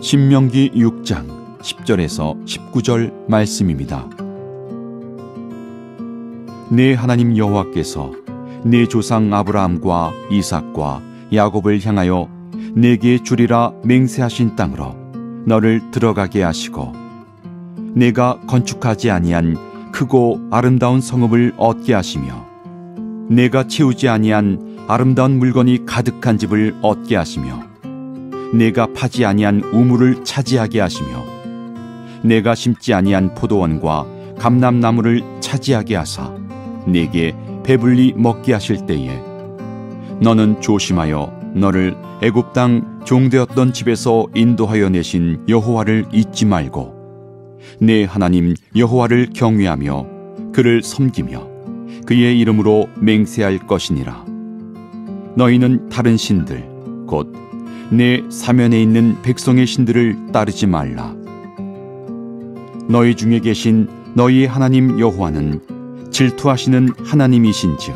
신명기 6장 10절에서 19절 말씀입니다. 네 하나님 여호와께서 네 조상 아브라함과 이삭과 야곱을 향하여 내게 주리라 맹세하신 땅으로 너를 들어가게 하시고 내가 건축하지 아니한 크고 아름다운 성읍을 얻게 하시며 내가 채우지 아니한 아름다운 물건이 가득한 집을 얻게 하시며 내가 파지 아니한 우물을 차지하게 하시며 내가 심지 아니한 포도원과 감람나무를 차지하게 하사 내게 배불리 먹게 하실 때에 너는 조심하여 너를 애굽 땅 종되었던 집에서 인도하여 내신 여호와를 잊지 말고 내 하나님 여호와를 경외하며 그를 섬기며 그의 이름으로 맹세할 것이니라. 너희는 다른 신들 곧 내 사면에 있는 백성의 신들을 따르지 말라. 너희 중에 계신 너희의 하나님 여호와는 질투하시는 하나님이신즉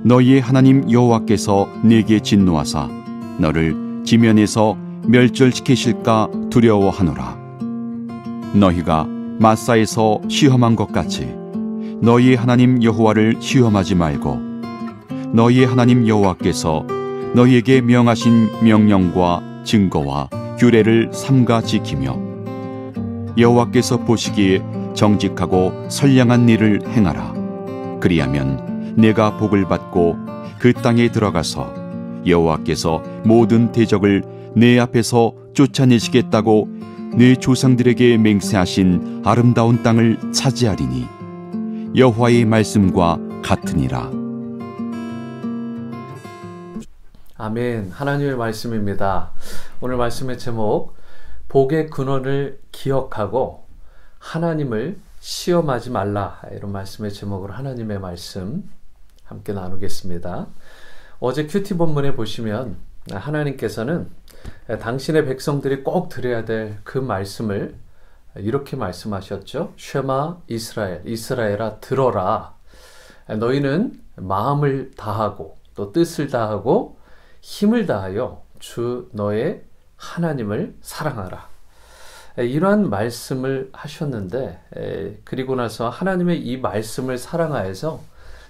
너희의 하나님 여호와께서 네게 진노하사 너를 지면에서 멸절시키실까 두려워하노라. 너희가 마사에서 시험한 것 같이 너희의 하나님 여호와를 시험하지 말고 너희의 하나님 여호와께서 너희에게 명하신 명령과 증거와 규례를 삼가 지키며 여호와께서 보시기에 정직하고 선량한 일을 행하라. 그리하면 내가 복을 받고 그 땅에 들어가서 여호와께서 모든 대적을 내 앞에서 쫓아내시겠다고 내 조상들에게 맹세하신 아름다운 땅을 차지하리니 여호와의 말씀과 같으니라. 아멘. 하나님의 말씀입니다. 오늘 말씀의 제목, 복의 근원을 기억하고 하나님을 시험하지 말라, 이런 말씀의 제목으로 하나님의 말씀 함께 나누겠습니다. 어제 큐티 본문에 보시면 하나님께서는 당신의 백성들이 꼭 들어야 될 그 말씀을 이렇게 말씀하셨죠. 쉐마 이스라엘, 이스라엘아 들어라. 너희는 마음을 다하고 또 뜻을 다하고 힘을 다하여 주 너의 하나님을 사랑하라. 이러한 말씀을 하셨는데, 그리고 나서 하나님의 이 말씀을 사랑하여서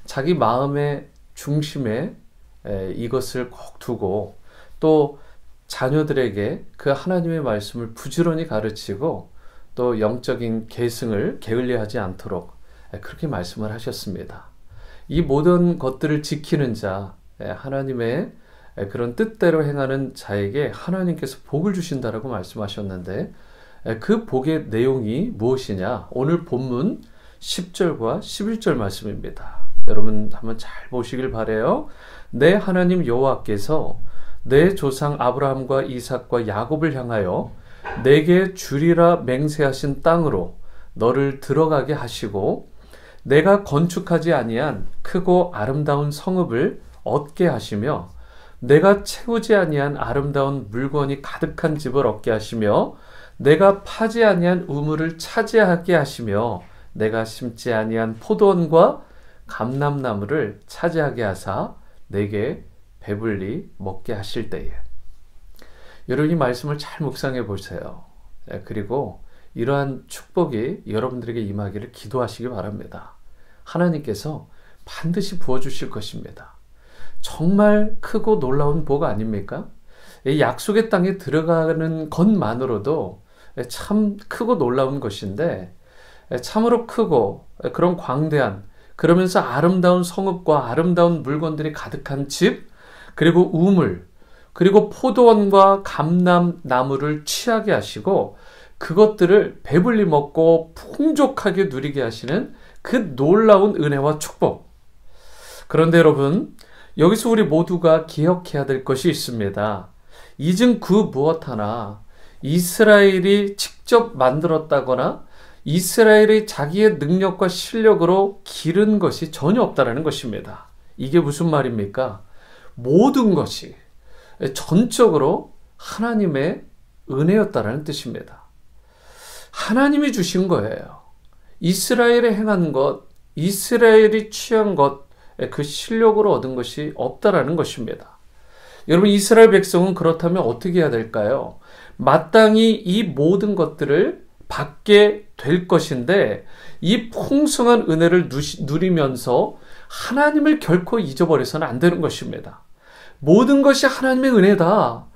자기 마음의 중심에 이것을 꼭 두고 또 자녀들에게 그 하나님의 말씀을 부지런히 가르치고 또 영적인 계승을 게을리하지 않도록 그렇게 말씀을 하셨습니다. 이 모든 것들을 지키는 자, 하나님의 그런 뜻대로 행하는 자에게 하나님께서 복을 주신다라고 말씀하셨는데, 그 복의 내용이 무엇이냐? 오늘 본문 10절과 11절 말씀입니다. 여러분 한번 잘 보시길 바라요. 내 하나님 여호와께서 내 조상 아브라함과 이삭과 야곱을 향하여 내게 주리라 맹세하신 땅으로 너를 들어가게 하시고 내가 건축하지 아니한 크고 아름다운 성읍을 얻게 하시며 내가 채우지 아니한 아름다운 물건이 가득한 집을 얻게 하시며 내가 파지 아니한 우물을 차지하게 하시며 내가 심지 아니한 포도원과 감람나무를 차지하게 하사 내게 배불리 먹게 하실 때에. 여러분 이 말씀을 잘 묵상해 보세요. 그리고 이러한 축복이 여러분들에게 임하기를 기도하시기 바랍니다. 하나님께서 반드시 부어주실 것입니다. 정말 크고 놀라운 복 아닙니까? 이 약속의 땅에 들어가는 것만으로도 참 크고 놀라운 것인데, 참으로 크고 그런 광대한, 그러면서 아름다운 성읍과 아름다운 물건들이 가득한 집, 그리고 우물, 그리고 포도원과 감람나무를 취하게 하시고 그것들을 배불리 먹고 풍족하게 누리게 하시는 그 놀라운 은혜와 축복. 그런데 여러분, 여기서 우리 모두가 기억해야 될 것이 있습니다. 이젠 그 무엇 하나 이스라엘이 직접 만들었다거나 이스라엘이 자기의 능력과 실력으로 기른 것이 전혀 없다는 것입니다. 이게 무슨 말입니까? 모든 것이 전적으로 하나님의 은혜였다는 뜻입니다. 하나님이 주신 거예요. 이스라엘이 행한 것, 이스라엘이 취한 것, 그 실력으로 얻은 것이 없다라는 것입니다. 여러분, 이스라엘 백성은 그렇다면 어떻게 해야 될까요? 마땅히 이 모든 것들을 받게 될 것인데 이 풍성한 은혜를 누리면서 하나님을 결코 잊어버려서는 안 되는 것입니다. 모든 것이 하나님의 은혜다.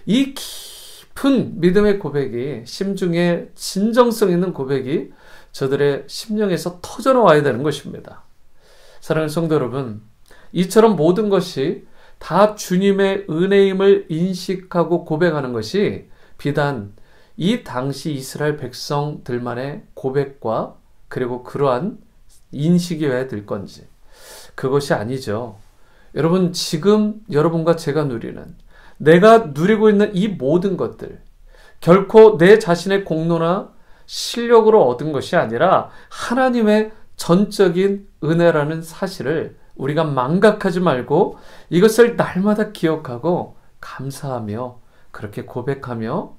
이 깊은 믿음의 고백이, 심중에 진정성 있는 고백이 저들의 심령에서 터져나와야 되는 것입니다. 사랑하는 성도 여러분, 이처럼 모든 것이 다 주님의 은혜임을 인식하고 고백하는 것이 비단 이 당시 이스라엘 백성들만의 고백과 그리고 그러한 인식이어야 될 건지, 그것이 아니죠. 여러분, 지금 여러분과 제가 누리는, 내가 누리고 있는 이 모든 것들, 결코 내 자신의 공로나 실력으로 얻은 것이 아니라 하나님의 전적인 은혜라는 사실을 우리가 망각하지 말고 이것을 날마다 기억하고 감사하며 그렇게 고백하며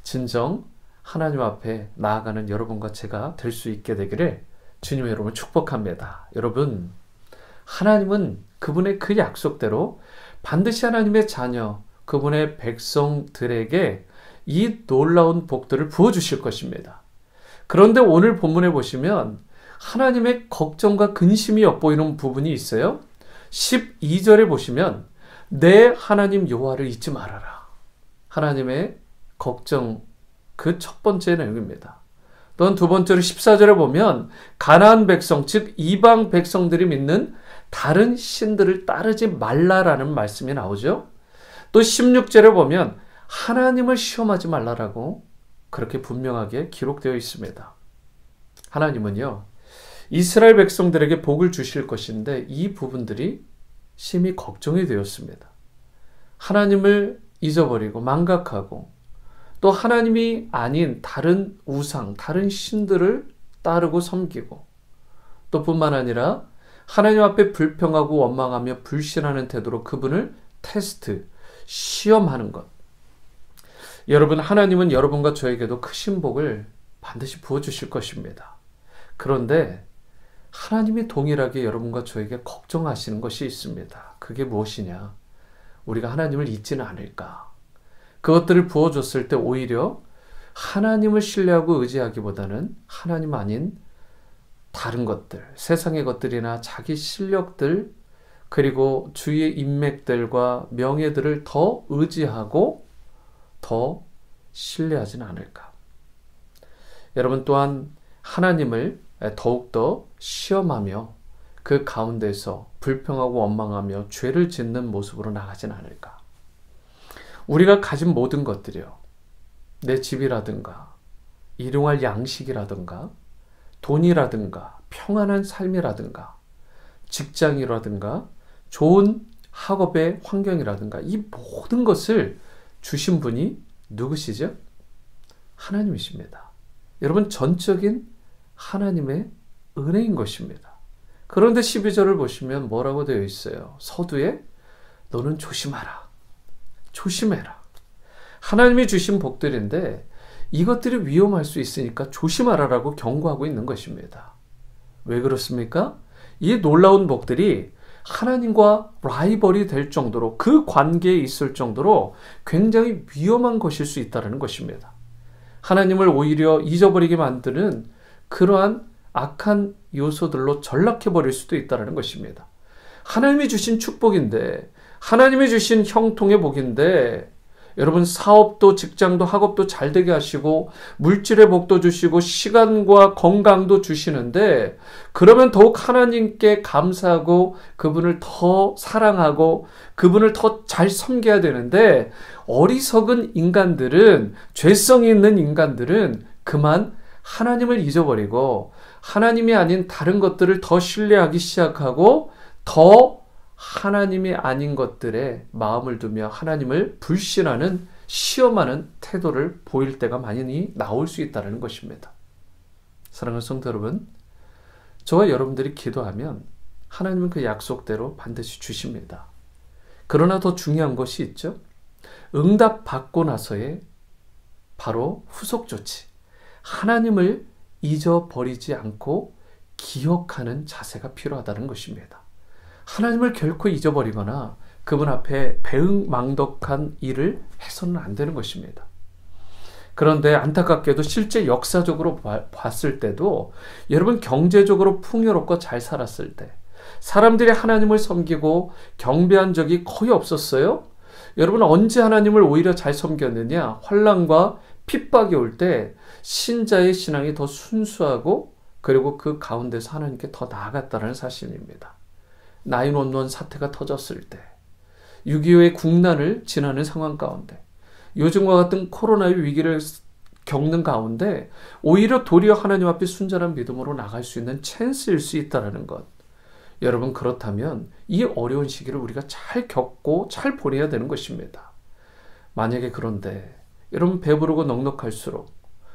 진정 하나님 앞에 나아가는 여러분과 제가 될 수 있게 되기를 주님의 이름으로 축복합니다. 여러분, 하나님은 그분의 그 약속대로 반드시 하나님의 자녀, 그분의 백성들에게 이 놀라운 복들을 부어주실 것입니다. 그런데 오늘 본문에 보시면 하나님의 걱정과 근심이 엿보이는 부분이 있어요. 12절에 보시면 내 하나님 여호와를 잊지 말아라. 하나님의 걱정, 그 첫 번째 내용입니다. 또한 두 번째로 14절에 보면 가나안 백성, 즉 이방 백성들이 믿는 다른 신들을 따르지 말라라는 말씀이 나오죠. 또 16절에 보면 하나님을 시험하지 말라라고 그렇게 분명하게 기록되어 있습니다. 하나님은요, 이스라엘 백성들에게 복을 주실 것인데 이 부분들이 심히 걱정이 되었습니다. 하나님을 잊어버리고 망각하고 또 하나님이 아닌 다른 우상, 다른 신들을 따르고 섬기고 또 뿐만 아니라 하나님 앞에 불평하고 원망하며 불신하는 태도로 그분을 테스트, 시험하는 것. 여러분, 하나님은 여러분과 저에게도 크신 복을 반드시 부어주실 것입니다. 그런데 하나님이 동일하게 여러분과 저에게 걱정하시는 것이 있습니다. 그게 무엇이냐? 우리가 하나님을 잊지는 않을까? 그것들을 부어줬을 때 오히려 하나님을 신뢰하고 의지하기보다는 하나님 아닌 다른 것들, 세상의 것들이나 자기 실력들, 그리고 주위의 인맥들과 명예들을 더 의지하고 더 신뢰하지는 않을까? 여러분 또한 하나님을 더욱더 시험하며 그 가운데서 불평하고 원망하며 죄를 짓는 모습으로 나가진 않을까? 우리가 가진 모든 것들이요, 내 집이라든가 일용할 양식이라든가 돈이라든가 평안한 삶이라든가 직장이라든가 좋은 학업의 환경이라든가 이 모든 것을 주신 분이 누구시죠? 하나님이십니다. 여러분, 전적인 하나님의 은혜인 것입니다. 그런데 12절을 보시면 뭐라고 되어 있어요? 서두에 너는 조심하라. 조심해라. 하나님이 주신 복들인데 이것들이 위험할 수 있으니까 조심하라라고 경고하고 있는 것입니다. 왜 그렇습니까? 이 놀라운 복들이 하나님과 라이벌이 될 정도로, 그 관계에 있을 정도로 굉장히 위험한 것일 수 있다는 것입니다. 하나님을 오히려 잊어버리게 만드는 그러한 악한 요소들로 전락해버릴 수도 있다는 것입니다. 하나님이 주신 축복인데, 하나님이 주신 형통의 복인데, 여러분 사업도 직장도 학업도 잘 되게 하시고 물질의 복도 주시고 시간과 건강도 주시는데, 그러면 더욱 하나님께 감사하고 그분을 더 사랑하고 그분을 더 잘 섬겨야 되는데, 어리석은 인간들은, 죄성이 있는 인간들은 그만 하나님을 잊어버리고 하나님이 아닌 다른 것들을 더 신뢰하기 시작하고 더 하나님이 아닌 것들에 마음을 두며 하나님을 불신하는, 시험하는 태도를 보일 때가 많이 나올 수 있다는 것입니다. 사랑하는 성도 여러분, 저와 여러분들이 기도하면 하나님은 그 약속대로 반드시 주십니다. 그러나 더 중요한 것이 있죠. 응답 받고 나서의 바로 후속 조치, 하나님을 잊어버리지 않고 기억하는 자세가 필요하다는 것입니다. 하나님을 결코 잊어버리거나 그분 앞에 배은망덕한 일을 해서는 안 되는 것입니다. 그런데 안타깝게도 실제 역사적으로 봤을 때도 여러분 경제적으로 풍요롭고 잘 살았을 때 사람들이 하나님을 섬기고 경배한 적이 거의 없었어요. 여러분 언제 하나님을 오히려 잘 섬겼느냐? 환난과 핍박이 올 때 신자의 신앙이 더 순수하고 그리고 그 가운데서 하나님께 더 나아갔다는 사실입니다. 9/11 사태가 터졌을 때 6.25의 국난을 지나는 상황 가운데 요즘과 같은 코로나의 위기를 겪는 가운데 오히려 도리어 하나님 앞에 순전한 믿음으로 나갈 수 있는 찬스일 수 있다는 것. 여러분 그렇다면 이 어려운 시기를 우리가 잘 겪고 잘 보내야 되는 것입니다. 만약에 그런데 여러분 배부르고 넉넉할수록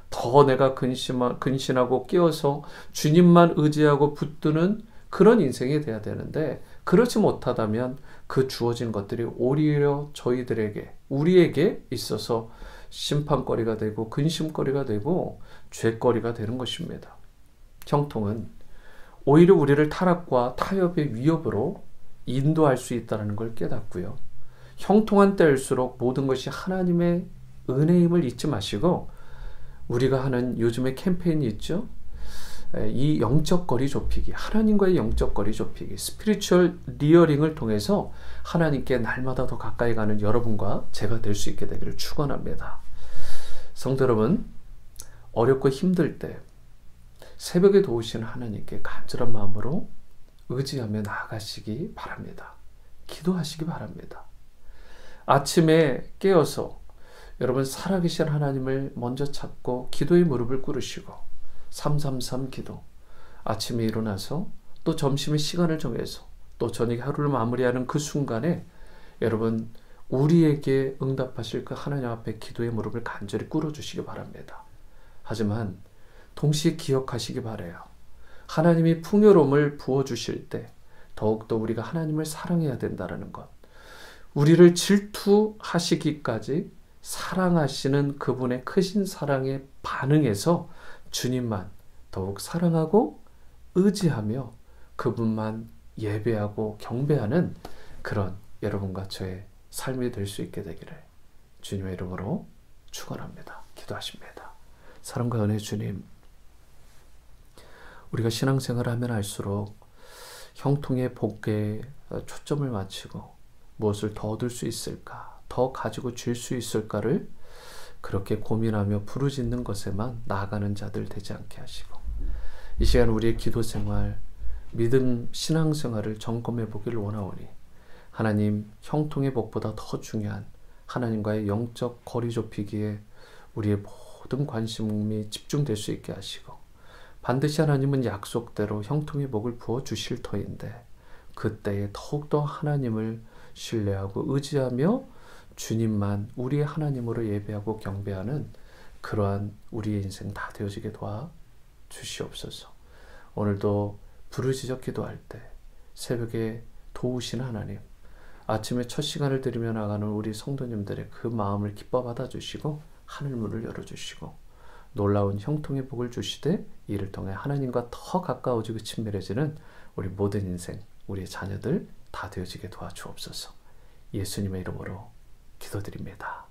더 내가 근신하고 끼어서 주님만 의지하고 붙드는 그런 인생이 돼야 되는데 그렇지 못하다면 그 주어진 것들이 오히려 저희들에게 우리에게 있어서 심판거리가 되고 근심거리가 되고 죄거리가 되는 것입니다. 형통은 오히려 우리를 타락과 타협의 위협으로 인도할 수 있다는 걸 깨닫고요. 형통한 때일수록 모든 것이 하나님의 은혜임을 잊지 마시고 우리가 하는 요즘에 캠페인이 있죠. 이 영적 거리 좁히기, 하나님과의 영적 거리 좁히기, 스피리추얼 리어링을 통해서 하나님께 날마다 더 가까이 가는 여러분과 제가 될 수 있게 되기를 축원합니다. 성도 여러분, 어렵고 힘들 때 새벽에 도우시는 하나님께 간절한 마음으로 의지하며 나아가시기 바랍니다. 기도하시기 바랍니다. 아침에 깨어서 여러분 살아계신 하나님을 먼저 찾고 기도의 무릎을 꿇으시고 333 기도, 아침에 일어나서 또 점심에 시간을 정해서 또 저녁에 하루를 마무리하는 그 순간에 여러분 우리에게 응답하실 그 하나님 앞에 기도의 무릎을 간절히 꿇어주시기 바랍니다. 하지만 동시에 기억하시기 바라요. 하나님이 풍요로움을 부어주실 때 더욱더 우리가 하나님을 사랑해야 된다는 것. 우리를 질투하시기까지 사랑하시는 그분의 크신 사랑에 반응해서 주님만 더욱 사랑하고 의지하며 그분만 예배하고 경배하는 그런 여러분과 저의 삶이 될 수 있게 되기를 주님의 이름으로 축원합니다. 기도하십니다. 사랑과 은혜 주님, 우리가 신앙생활을 하면 할수록 형통의 복에 초점을 맞추고 무엇을 더 얻을 수 있을까, 더 가지고 줄 수 있을까를 그렇게 고민하며 부르짖는 것에만 나아가는 자들 되지 않게 하시고 이 시간 우리의 기도생활, 믿음 신앙생활을 점검해 보기를 원하오니 하나님 형통의 복보다 더 중요한 하나님과의 영적 거리 좁히기에 우리의 모든 관심이 집중될 수 있게 하시고 반드시 하나님은 약속대로 형통의 복을 부어 주실 터인데 그때에 더욱더 하나님을 신뢰하고 의지하며 주님만 우리의 하나님으로 예배하고 경배하는 그러한 우리의 인생 다 되어지게 도와 주시옵소서. 오늘도 부르짖어 기도할 때 새벽에 도우신 하나님, 아침에 첫 시간을 드리며 나가는 우리 성도님들의 그 마음을 기뻐 받아주시고 하늘문을 열어주시고 놀라운 형통의 복을 주시되 이를 통해 하나님과 더 가까워지고 친밀해지는 우리 모든 인생, 우리의 자녀들 다 되어지게 도와주옵소서. 예수님의 이름으로 기도드립니다.